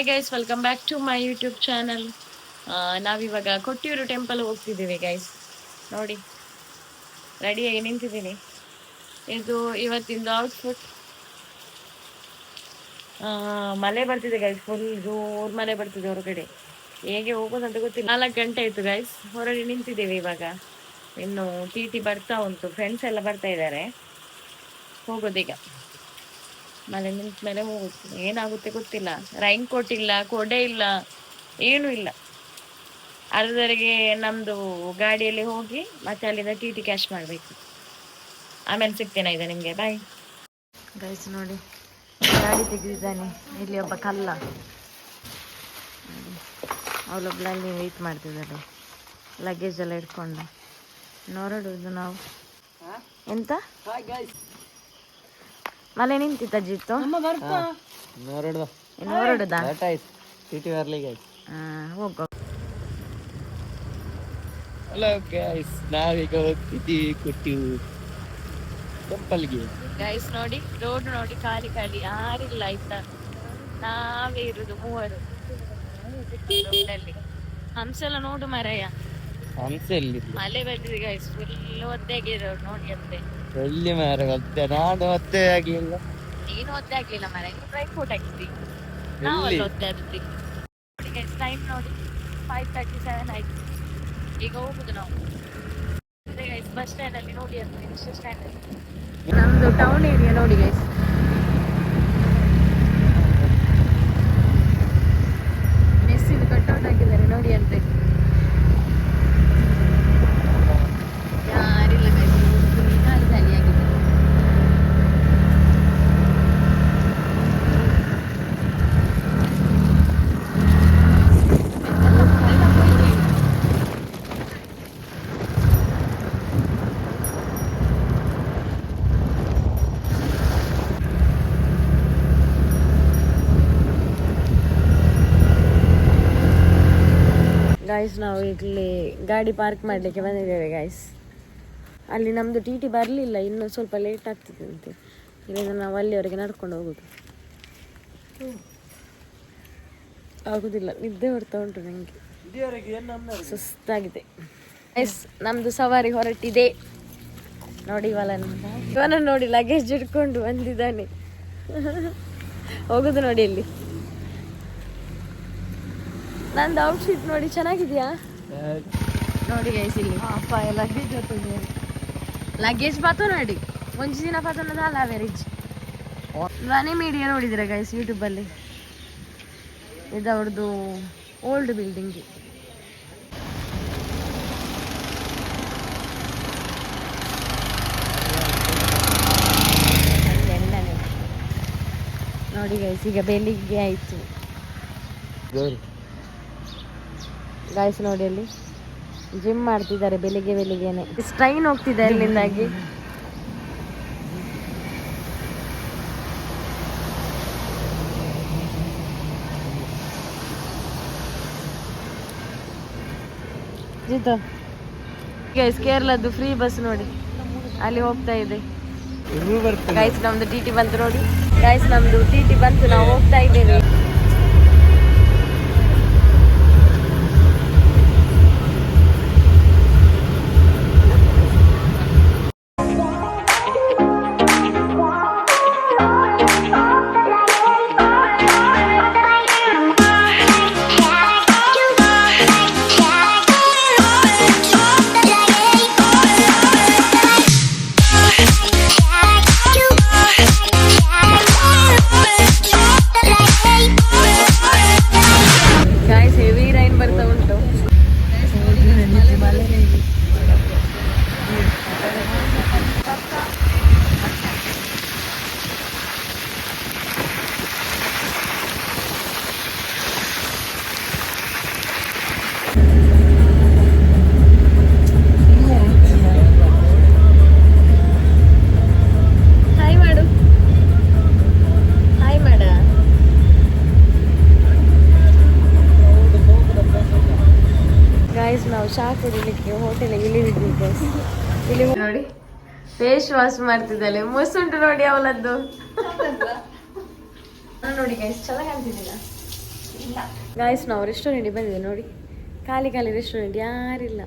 Hi guys, welcome back to my YouTube channel. ನಾವಿವಾಗ Kottiyoor temple ಹೋಗ್ತಿದ್ದೀವಿ guys. ನೋಡಿ, ರೆಡಿಯಾಗಿ ನಿಂತಿದ್ದೀನಿ. ಇದು ಇವತ್ತಿಂದು ಔಟ್ಫಿಟ್. ಮಳೆ ಬರ್ತಿದೆ ಗೈಸ್, ಫುಲ್ ಜೋರ್ ಮಳೆ ಬರ್ತಿದೆ ಹೊರಗಡೆ. ಹೇಗೆ ಹೋಗೋದಂತ ಗೊತ್ತಿಲ್ಲ. 4 ಗಂಟೆ ಆಯ್ತು ಗೈಸ್, ಹೊರಗೆ ನಿಂತಿದ್ದೀವಿ ಇವಾಗ. ಇನ್ನು ಟಿ ಬರ್ತಾ ಉಂಟು, ಫ್ರೆಂಡ್ಸ್ ಎಲ್ಲ ಬರ್ತಾ ಇದ್ದಾರೆ. ಹೋಗೋದೀಗ. ಮಳೆ ನಿಂತ ಮೇಲೆ ಹೋಗುದು, ಏನಾಗುತ್ತೆ ಗೊತ್ತಿಲ್ಲ. ರೈನ್ ಕೋಟ್ ಇಲ್ಲ, ಕೊಡೆ ಇಲ್ಲ, ಏನು ಇಲ್ಲ. ಅರ್ಧರಿಗೆ ನಮ್ದು ಗಾಡಿಯಲ್ಲಿ ಹೋಗಿ ಮತ್ತೆ ಅಲ್ಲಿಂದ ಟಿ ಕ್ಯಾಶ್ ಮಾಡ್ಬೇಕು. ಆಮೇಲೆ ಸಿಗ್ತೇನೆ ಈಗ ನಿಮ್ಗೆ. Bye guys. ನೋಡಿ, ಗಾಡಿ ತೆಗೆದಿದ್ದಾನೆ ಇಲ್ಲಿ ಒಬ್ಬ ಕಲ್ಲ. ಅವಳೊಬ್ಳಲ್ಲಿ ವೆಯ್ಟ್ ಮಾಡ್ತಿದ್ದಾಳೆ, ಲಗೇಜ್ ಎಲ್ಲ ಇಟ್ಕೊಂಡು. ನೋಡೋದು ನಾವು ಎಂತ ಮಳೆ ನಿಂತಿತ್ತ ಜಿತ್ತು. ಹೊರಡುದಾ? ಹೋಗೋ. ಹಲೋ ಗೈಸ್, ನಾವೀಗ ಹೋಗ್ತಿದ್ದೀವಿ ಕೊಟ್ಟಿಯೂರು ಟೆಂಪಲ್ಗೆ. ಗೈಸ್ ನೋಡಿ, ರೋಡ್ ನೋಡಿ, ಖಾಲಿ ಖಾಲಿ, ಯಾರಿಲ್ಲ ಆಯ್ತಾ. ನಾವೇ ಇರುದು 3 ರೋಡಲ್ಲಿ. ಹಂಸ ಎಲ್ಲ ನೋಡು ಮರಯ್ಯ, ಹಂಸ ಎಲ್ಲಿ? ಮಳೆ ಬಂದಿದೆ ಗೈಸ್, ಫುಲ್ ಒದ್ದೆಗಿರೋ ನೋಡಿ. ಅಂತೆ ಎಲ್ಲಿ ಮಾರ ಒದ್ದೆ? ನಾನು ಒದ್ದೆ ಆಗ್ಲಿಲ್ಲ. ನೀನು ಒದ್ದೆ ಆಗ್ಲಿಲ್ಲ ಮರ, ನೀನು ಡ್ರೈ ಫ್ರೂಟ್ ಹಾಕಿದ್ದಿ, ನಾವಲ್ಲಿ ಒದ್ದೆ ಆದ್ವಿ. ಟೈಮ್ ನೋಡಿ 5:37 ಆಯ್ತು. ಈಗ ಹೋಗುದು ನಾವು ಬಸ್ ಸ್ಟ್ಯಾಂಡ್ ಅಲ್ಲಿ. ನೋಡಿ ಅಂತ ಬಸ್ ಸ್ಟ್ಯಾಂಡ್ ಅಲ್ಲಿ ನಮ್ದು ಟೌನ್ ಏರಿಯಾ ನೋಡಿ ಗೈಸ್. ಮೆಸ್ಸಿದು ಕಟ್ಔಟ್ ಹಾಕಿದ್ದಾರೆ ನೋಡಿ ಅಂತೆ. ಯಾರಿಲ್ಲ ಗೈಸ್, ಖಾಲಿ ಖಾಲಿ ಆಗಿದೆ. ಗಾಯ್ಸ್, ನಾವು ಇಲ್ಲಿ ಗಾಡಿ ಪಾರ್ಕ್ ಮಾಡಲಿಕ್ಕೆ ಬಂದಿದ್ದೇವೆ ಗಾಯ್ಸ್. ಅಲ್ಲಿ ನಮ್ಮದು ಟಿ ಬರಲಿಲ್ಲ, ಇನ್ನೂ ಸ್ವಲ್ಪ ಲೇಟ್ ಆಗ್ತಿದೆ ಅಂತೆ. ಇಲ್ಲಿಂದ ನಾವು ಅಲ್ಲಿವರೆಗೆ ನಡ್ಕೊಂಡು ಹೋಗೋದು. ಆಗೋದಿಲ್ಲ, ನಿದ್ದೆ ಹೊಡ್ತಾ ಉಂಟು ನನಗೆ, ಸುಸ್ತಾಗಿದೆ. ಎಸ್, ನಮ್ಮದು ಸವಾರಿ ಹೊರಟಿದೆ ನೋಡಿ. ಇವನನ್ನು ನೋಡಿ, ಲಗೇಜ್ ಇಟ್ಕೊಂಡು ಬಂದಿದ್ದಾನೆ. ಹೋಗೋದು ನೋಡಿ. ಇಲ್ಲಿ ನಂದು ಔಟ್ಫಿಟ್ ನೋಡಿ, ಚೆನ್ನಾಗಿದೆಯಾ ನೋಡಿ ಗೈಸ್. ಇಲ್ಲಿ ಲಗೇಜ್ ಪಾತು ನೋಡಿ, ಒಂಜಿ ದಿನ ಪಾತನದ ಅಲ್ಲ ಅವರೇಜ್. ಮನೆ ಮೀಡಿಯಾ ನೋಡಿದಿರ ಗೈಸ್ ಯೂಟ್ಯೂಬಲ್ಲಿ? ಇದು ಅವ್ರದ್ದು ಓಲ್ಡ್ ಬಿಲ್ಡಿಂಗ್. ನೋಡಿ ಗೈಸ್, ಈಗ ಬೆಳಿಗ್ಗೆ ಆಯ್ತು ಗಾಯ್ಸ್. ನೋಡಿ, ಅಲ್ಲಿ ಜಿಮ್ ಮಾಡ್ತಿದ್ದಾರೆ ಬೆಳಿಗ್ಗೆನೆ. ಟ್ರೈನ್ ಹೋಗ್ತಿದೆ ಅಲ್ಲಿಂದಾಗಿ. ಜಿತು ಗೈಸ್, ಕೇರಳದ್ದು ಫ್ರೀ ಬಸ್ ನೋಡಿ, ಅಲ್ಲಿ ಹೋಗ್ತಾ ಇದೆ ಗೈಸ್. ನಮ್ದು ಟಿ ಬಂತು ನೋಡಿ ಗೈಸ್, ನಮ್ದು ಟಿ ಬಂತು, ನಾವು ಹೋಗ್ತಾ ಇದ್ದೇವೆ. ನಾವು ಚಾ ಕುಡಿಲಿಕ್ಕೆ ಹೋಟೆಲಿಗೆ ಇಳಿದಿದ್ದೆ. ಇಲ್ಲಿ ನೋಡಿ, ಫೇಸ್ ವಾಶ್ ಮಾಡ್ತಿದ್ದಾಳೆ. ಮುಸುಂಟು ನೋಡಿ ಅವಳದ್ದು. ನೋಡಿ ಗೈಸ್, ಚೆನ್ನಾಗಿ ಕಾಣ್ತಿದ್ದಿಲ್ಲ. ಗಾಯ್ಸ್ ನಾವು ರೆಸ್ಟೋರೆಂಟಿಗೆ ಬಂದಿದೆ ನೋಡಿ, ಖಾಲಿ ಖಾಲಿ ರೆಸ್ಟೋರೆಂಟ್, ಯಾರಿಲ್ಲ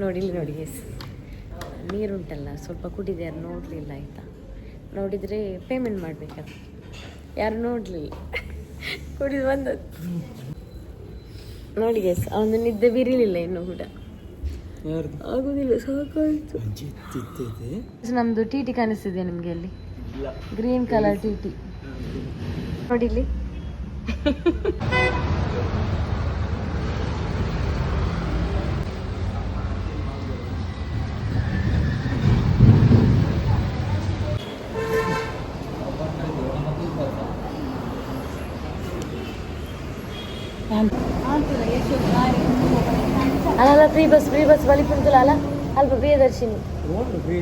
ನೋಡಿ. ಇಲ್ಲಿ ನೋಡಿ ಗೈಸ್, ನೀರುಂಟಲ್ಲ ಸ್ವಲ್ಪ ಕುಡಿದೆ, ಯಾರು ನೋಡಲಿಲ್ಲ ಆಯಿತಾ, ನೋಡಿದರೆ ಪೇಮೆಂಟ್ ಮಾಡಬೇಕಲ್ಲ, ಯಾರು ನೋಡಲಿಲ್ಲ ಕುಡಿದು ಬಂದದ್ದು ನೋಡಿ ಗೈಸ್. ಅವನು ನಿದ್ದೆ ಬಿರಿಲಿಲ್ಲ ಇನ್ನೂ ಕೂಡ, ಆಗುದಿಲ್ಲ, ಸಾಕಾಯ್ತು. ನಮ್ದು ಟಿ ಟಿ ಕಾಣಿಸ್ತಿದೆ ನಿಮ್ಗೆ ಅಲ್ಲಿ, ಗ್ರೀನ್ ಕಲರ್ ಟಿ ಟಿ ನೋಡಿಲಿ. ಅಲ್ಲ ಫ್ರೀ ಬಸ್ ಬಲಿಪುರದಲ್ಲ ಅಲ್ಲ, ಅಲ್ಪ ಪ್ರಿಯದರ್ಶಿನಿ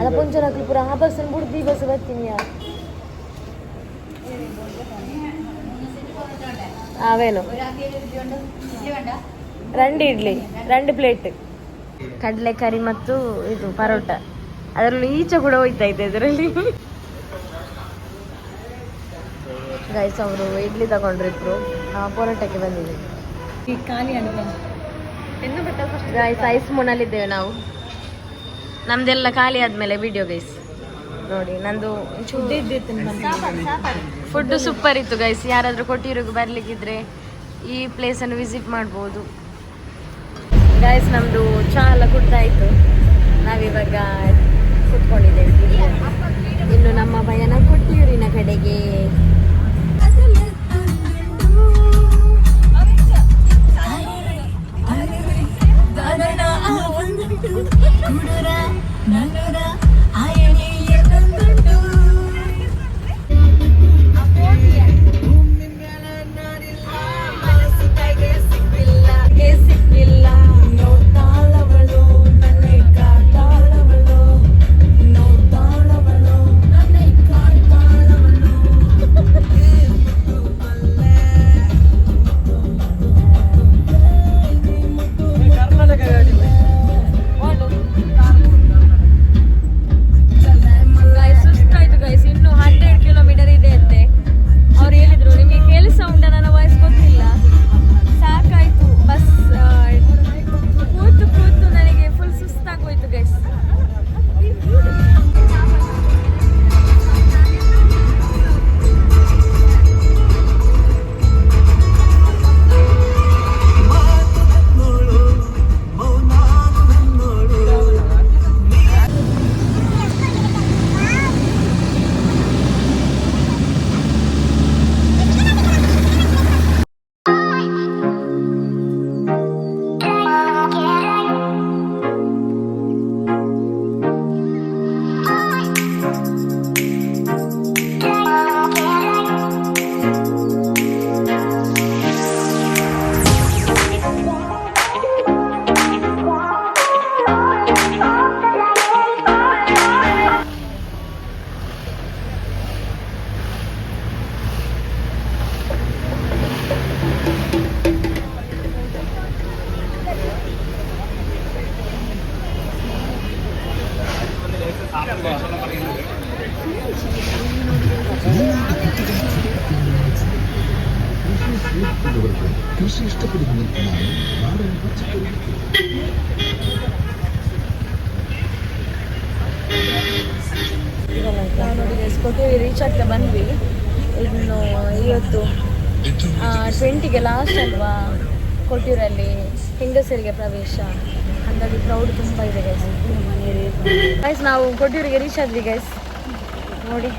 ಅಲ್ಲ ಪೊಂಚನಕ್ಲಿಪುರ ಆ ಬಸ್ ಬಿಡ್ದು ಈ ಬಸ್ ಬರ್ತೀನಿ. ಅವೇನು 2 ಇಡ್ಲಿ 2 ಪ್ಲೇಟ್ ಕಡಲೆಕರಿ ಮತ್ತು ಇದು ಪರೋಟ, ಅದರಲ್ಲಿ ಈಚೆ ಕೂಡ ಹೋಯ್ತಾ ಇದೆ ಇದರಲ್ಲಿ. ಗೈಸ್ ಅವರು ಇಡ್ಲಿ ತಗೊಂಡ್ರಿದ್ರು, ಪರೋಟಕ್ಕೆ ಬಂದಿದೆ ಈ ಖಾಲಿ ಗೈಸ್. ಐಸ್ ಮೂನಲ್ಲಿದ್ದೇವೆ ನಾವು, ನಮ್ದೆಲ್ಲ ಖಾಲಿ ಆದ್ಮೇಲೆ ವಿಡಿಯೋ ಗೈಸ್ ನೋಡಿ. ನಂದು ಫುಡ್ ಸೂಪರ್ ಇತ್ತು ಗೈಸ್. ಯಾರಾದ್ರೂ ಕೊಟ್ಟಿರೋದು ಬರ್ಲಿಕ್ಕಿದ್ರೆ ಈ ಪ್ಲೇಸನ್ನು ವಿಸಿಟ್ ಮಾಡ್ಬೋದು ಗೈಸ್. ನಮ್ದು ಚಾ ಎಲ್ಲ ಕುಡ್ದಾಯ್ತು, ನಾವಿವಾಗ ಕುತ್ಕೊಂಡಿದ್ದೇವೆ. ಇನ್ನು ನಮ್ಮ ಭಯನ ಕೊಟ್ಟಿಯೂರಿನ ಕಡೆಗೆ. ಕೃಷಿ ಇಷ್ಟಪಡುವ ನೋಡಿ ಕೊಟ್ಟಿವಿ, ರೀಚ್ ಆಗ್ತಾ ಬಂದ್ವಿ. ಇನ್ನು ಇವತ್ತು 20ಗೆ ಲಾಸ್ಟ್ ಅಲ್ವಾ ಕೊಟ್ಟಿರಲ್ಲಿ ಹೆಂಗಸರಿಗೆ ಪ್ರವೇಶ, ಹಾಗಾಗಿ ಕ್ರೌಡ್ ತುಂಬ ಇದೆ ಗೈಸ್. ಗೈಸ್ ನಾವು ಕೊಟ್ಟಿಯೂರಿಗೆ ರೀಚ್ ಆದ್ವಿ ಗೈಸ್. ನೋಡಿ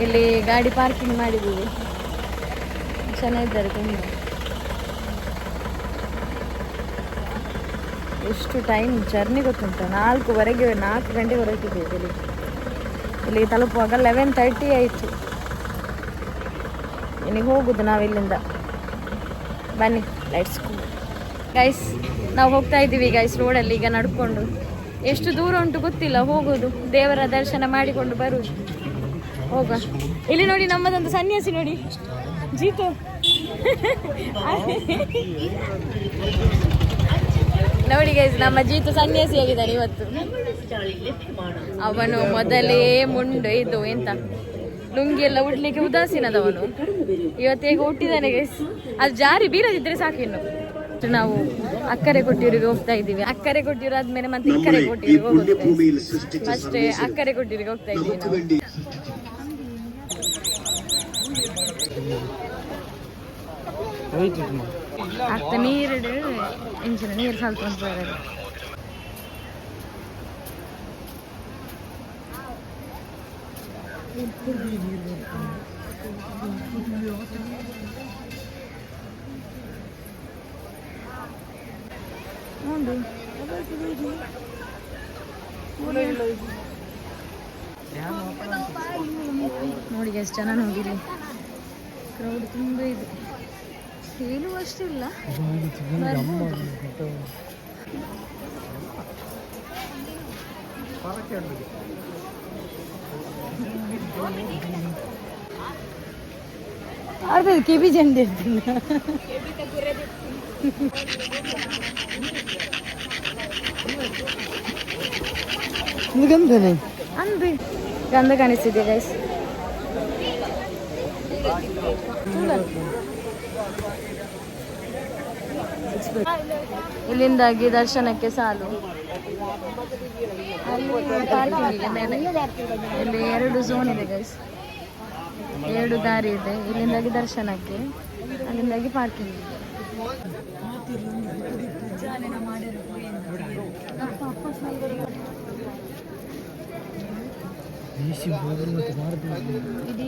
ಇಲ್ಲಿ ಗಾಡಿ ಪಾರ್ಕಿಂಗ್ ಮಾಡಿದ್ದೀವಿ, ಚೆನ್ನಾಗಿದ್ದಾರೆ ತುಂಬ. ಎಷ್ಟು ಟೈಮ್ ಜರ್ನಿ ಗೊತ್ತುಂಟ, 4 ಗಂಟೆಗೆ ಹೊರಟಿದ್ದೀವಿ. ಇಲ್ಲಿ ತಲುಪುವಾಗ 11:30 ಆಯಿತು. ಇಲ್ಲಿಗೆ ಹೋಗುದು ನಾವಿಲ್ಲಿಂದ. ಬನ್ನಿ ಲೆಟ್ಸ್ ಗೋ ಗೈಸ್. ನಾವು ಹೋಗ್ತಾ ಇದ್ದೀವಿ ಗೈಸ್ ರೋಡಲ್ಲಿ ಈಗ ನಡ್ಕೊಂಡು. ಎಷ್ಟು ದೂರ ಉಂಟು ಗೊತ್ತಿಲ್ಲ, ಹೋಗೋದು ದೇವರ ದರ್ಶನ ಮಾಡಿಕೊಂಡು ಬರುವುದು. ಹೋಗ. ಇಲ್ಲಿ ನೋಡಿ ನಮ್ಮದೊಂದು ಸನ್ಯಾಸಿ ನೋಡಿ, ಜೀತು ನೋಡಿ ಗೈಸ್, ನಮ್ಮ ಜೀತು ಸನ್ಯಾಸಿಯಾಗಿದ್ದಾನೆ ಇವತ್ತು. ಅವನು ಮೊದಲೇ ಮುಂಡು ಇದು ಎಂತ ಲುಂಗಿ ಎಲ್ಲ ಉಡ್ಲಿಕ್ಕೆ ಉದಾಸೀನದವನು. ಇವತ್ತೇಗ ಹುಟ್ಟಿದಾನೆ ಗೈಸ್. ಅದು ಜಾರಿ ಬೀಳದಿದ್ರೆ ಸಾಕಿನ್ನು. ನಾವು ಅಕ್ಕರೆ ಕೊಟ್ಟಿರಿಗೆ ಹೋಗ್ತಾ ಇದ್ದೀವಿ. ಅಕ್ಕರೆ ಕೊಟ್ಟಿರು ಆದ್ಮೇಲೆ ಮತ್ತೆ ಇಕ್ಕರೆ ಕೊಟ್ಟಿರಿಗೆ ಹೋಗೋದು. ಅಷ್ಟೇ ಅಕ್ಕರೆ ಕೊಟ್ಟಿರಿಗೆ ಹೋಗ್ತಾ ಇದ್ದೀವಿ ನಾವು. ಅತ್ತ ನೀರಿಡು ಇಂಚಿನ ನೀರು ಸಾಲ್ತು ಅಂತ ಬರೋದು. ನೋಡಿ ಎಷ್ಟು ಜನ ನೋಡಿರಿ, ಕ್ರೌಡ್ ತುಂಬ ಇದೆ. ಏನು ಅಷ್ಟಿಲ್ಲ. ಅರ್ಧ ಕೆಬಿ ಜಂಡ ಇರ್ತಿಲ್ಲ. ಗಂಧ ಕಾಣಿಸ್ತಿದೆ ಗೈಸ್. ಇಲ್ಲಿಂದಾಗಿ ದರ್ಶನಕ್ಕೆ ಸಾಲು. ಪಾರ್ಕಿಂಗ್ ಮೇಲೆ ಇಲ್ಲಿ 2 ಝೋನ್ ಇದೆ ಗೈಸ್, 2 ದಾರಿ ಇದೆ. ಇಲ್ಲಿಂದಾಗಿ ದರ್ಶನಕ್ಕೆ, ಅಲ್ಲಿಂದಾಗಿ ಪಾರ್ಕಿಂಗ್.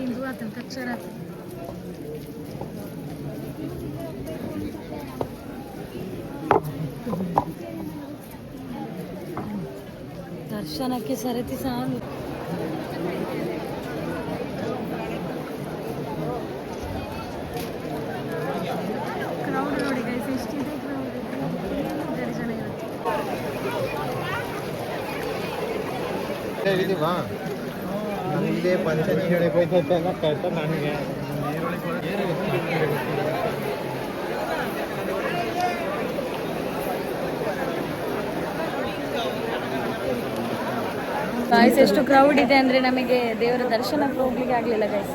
ಇದು ಆತನ ಕಚ್ಚರ. ದರ್ಶನಕ್ಕೆ ಸರತಿ ಸಾಲು. ಕ್ರೌಡ್ ನೋಡಿ ಗೈಸ್, ಎಷ್ಟಿದೆ ಕ್ರೌಡ್. ದರ್ಶನ ನಮಗೆ ಪಂಚಾಯತ್ ಹೇಳಕ್ಕೆ ಹೋಗ್ತೈತೆ ಅಂತ ಕಳ್ತ ನನಗೆ. ಗೈಸ್ ಎಷ್ಟು ಕ್ರೌಡ್ ಇದೆ ಅಂದರೆ ನಮಗೆ ದೇವರ ದರ್ಶನಕ್ಕೆ ಹೋಗ್ಲಿಕ್ಕೆ ಆಗಲಿಲ್ಲ ಗೈಸ್.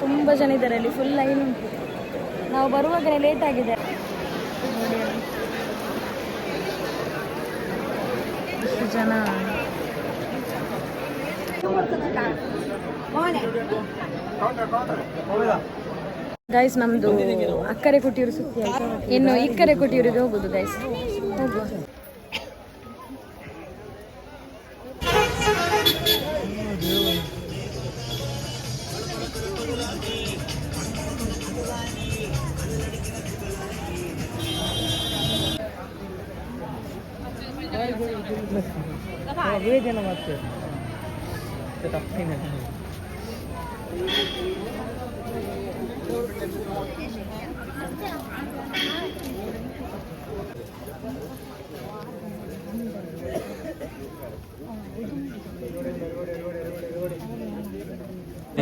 ತುಂಬ ಜನ ಇದ್ದಾರೆ ಅಲ್ಲಿ, ಫುಲ್ ಲೈನ್ ಉಂಟು. ನಾವು ಬರುವಾಗಲೇ ಲೇಟ್ ಆಗಿದೆ. ಎಷ್ಟು ಜನ. ಗೈಸ್ ನಮ್ದು ಅಕ್ಕರೆ ಕೊಟ್ಟಿರು ಸುತ್ತಿ ಆಯ್ತು. ಇನ್ನು ಇಕ್ಕರೆ ಕೊಟ್ಟಿರಿಗೆ ಹೋಗುದು ಗೈಸ್. ಹೋಗುವ. ಜನ ಮಾಡ್ತೇವೆ ತಪ್ಪಿನ.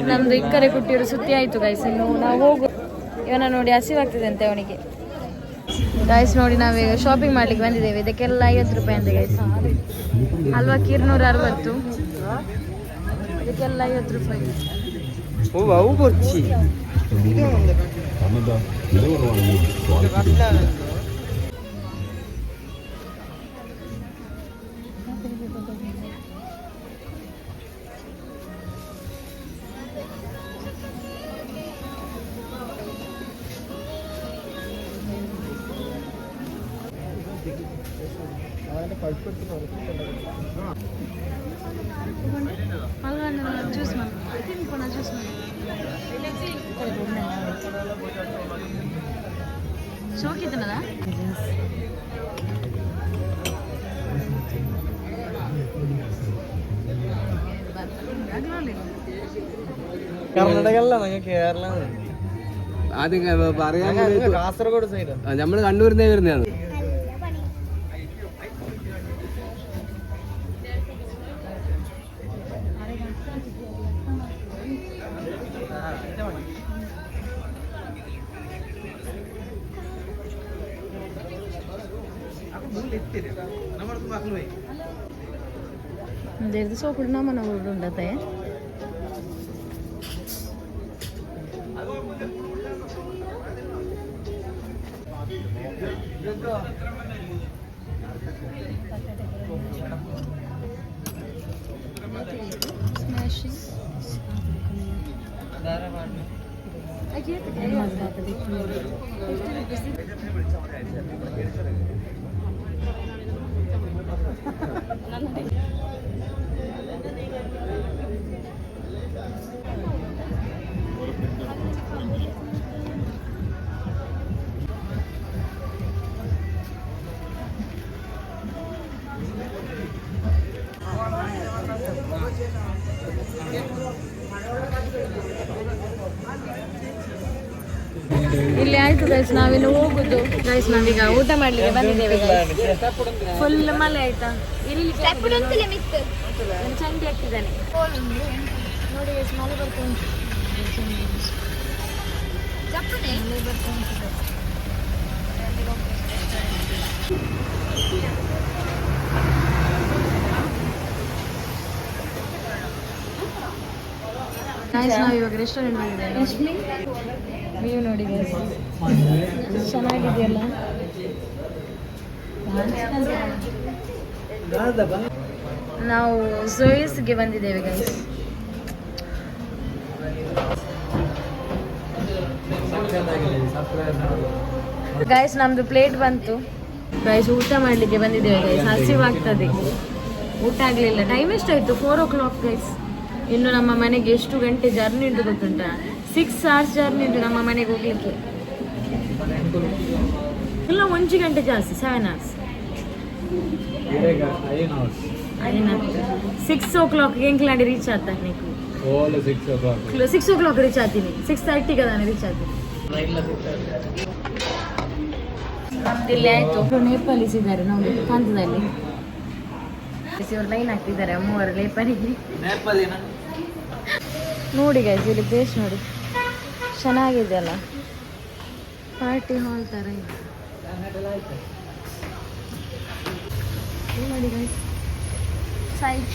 ನಮ್ದು ಇಕ್ಕರೆ ಕೊಟ್ಟಿರು ಸುತ್ತಿ ಆಯ್ತು ಗೈಸ್. ಇನ್ನು ನಾವು ಹೋಗು. ಇವನ ನೋಡಿ ಹಸಿವಾಗ್ತಿದೆ ಅಂತೆ ಅವನಿಗೆ. ಗೈಸ್ ನೋಡಿ ನಾವೀಗ ಶಾಪಿಂಗ್ ಮಾಡ್ಲಿಕ್ಕೆ ಬಂದಿದ್ದೇವೆ. ಇದಕ್ಕೆಲ್ಲ 50 ರೂಪಾಯಿ ಅಂತೆ ಗೈಸ್. ಹಲ್ವಾಕ್ಕೆ 260, ಇದಕ್ಕೆಲ್ಲ 50 ರೂಪಾಯಿ. ಅವು ಬೊಚ್ಚಿ ಜ್ಯೂಸ್ ಮಾಡಿ ಜ್ಯೂಸ್ ಮಾಡಿ ಶೋಕಿತನದ കർണാടക അല്ല ഞങ്ങൾ കേരള. ആദ്യം പറയാൻ കാസർഗോഡ് സൈഡ് നമ്മള് കണ്ണൂരിന്നേ വരുന്നതാണ്. Dari so kudu nama nama udah data ya. Smashing. ಇಲ್ಲಿ ಆಯ್ತು ಗೈಸ್, ನಾವಿನ್ನು ಹೋಗುದು ಗೈಸ್. ನಾವೀಗ ಊಟ ಮಾಡ್ಲಿಕ್ಕೆ ಬಂದಿದ್ದೇವೆ ಗೈಸ್. ಫುಲ್ ಮಳೆ ಆಯ್ತಾ, ಇಲ್ಲಿ ಚಂಡಿ ಆಗ್ತಿದ್ದಾನೆ ನೋಡಿ ಗೈಸ್. ಮಳೆ ಬರ್ತಾ ಉಂಟು, ಮಳೆ ಬರ್ತಾ ಉಂಟು. ಗೈಸ್ ನಾವು ಇವಾಗ ರೆಸ್ಟೋರೆಂಟ್ ಬಂದಿದ್ದೇವೆ. ವ್ಯೂ ನೋಡಿ ಗೈಸ್, ಚೆನ್ನಾಗಿದೆಯಲ್ಲ. ನಾವು ಝೋಯಿಸ್ಗೆ ಬಂದಿದ್ದೇವೆ ಗೈಸ್. ಗೈಸ್ ನಮ್ದು ಪ್ಲೇಟ್ ಬಂತು ಗೈಸ್. ಊಟ ಮಾಡ್ಲಿಕ್ಕೆ ಬಂದಿದ್ದೇವೆ ಗೈಸ್. ಹಸಿವಾಗ್ತದೆ, ಊಟ ಆಗ್ಲಿಲ್ಲ. ಟೈಮ್ ಎಷ್ಟಾಯ್ತು? 4 o'clock ಗೈಸ್. ಇನ್ನು ನಮ್ಮ ಮನೆಗೆ ಎಷ್ಟು ಗಂಟೆ ಜರ್ನಿ ಉಂಟು ಗೊತ್ತುಂಟಾ? 6 hours ಜರ್ನಿ ಉಂಟು ನಮ್ಮ ಮನೆಗೆ ಹೋಗ್ಲಿಕ್ಕೆ. ಇಲ್ಲ 1 ಗಂಟೆ ಜಾಸ್ತಿ, 7 hours. 6 o'clock ಎಂಕ್ಲಾಡಿ ರೀಚ್ ಆಗ್ತಾ ನೀಕು. 6 o'clock ರೀಚ್ ಆಗ್ತೀನಿ. 6:30 ಕದಾನೆ ರೀಚ್ ಆಗ್ತೀನಿ. ಇಲ್ಲಿ ಆಯ್ತು. ನೇಪಾಳೀಸ್ ಇದ್ದಾರೆ ನೋಡಿ ಕಾಂತದಲ್ಲಿ. ಇವರು ಲೈನ್ ಹಾಕ್ತಿದ್ದಾರೆ 3 ನೇಪಾಳಿಗೆ. ನೋಡಿ ಗೈಸ್, ಇಲ್ಲಿ ಪ್ಲೇಸ್ ನೋಡಿ ಚೆನ್ನಾಗಿದೆ ಅಲ್ಲ, ಪಾರ್ಟಿ ಹಾಲ್ ತರ ಇದೆ ನೋಡಿ ಗೈಸ್. ಸೈಡ್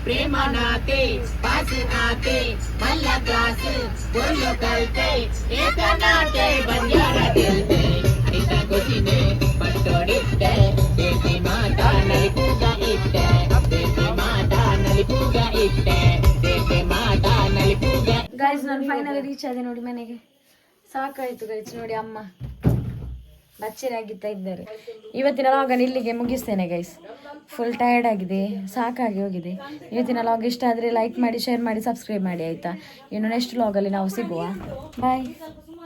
प्रेमानाते पासु आते मल्ला क्लास बोलो कलते एकनाटे बंजारा दिलते इता कोचिने पट्टोडिट्टे देते माता नलिपुगा इट्टे देते माता नलिपुगा इट्टे देते माता नलिपुगा. ಗೈಸ್ ನಾನು ಫೈನಲ್ ರೀಚ್ ಆದೆ ನೋಡಿ ಮನೆಗೆ. ಸಾಕಾಯ್ತು ಗೈಸ್ ನೋಡಿ, ಅಮ್ಮ ಬಚ್ಚರಾಗಿತ್ತಾ ಇದ್ದಾರೆ. ಇವತ್ತಿನ ಲಾಗನ್ನು ಇಲ್ಲಿಗೆ ಮುಗಿಸ್ತೇನೆ ಗೈಸ್. ಫುಲ್ ಟಯರ್ಡ್ ಆಗಿದೆ, ಸಾಕಾಗಿ ಹೋಗಿದೆ. ಇವತ್ತಿನ ಲಾಗ್ ಇಷ್ಟ ಆದರೆ ಲೈಕ್ ಮಾಡಿ, ಶೇರ್ ಮಾಡಿ, ಸಬ್ಸ್ಕ್ರೈಬ್ ಮಾಡಿ ಆಯಿತಾ. ಇನ್ನು ನೆಕ್ಸ್ಟ್ ಲಾಗಲ್ಲಿ ನಾವು ಸಿಗುವ. ಬಾಯ್.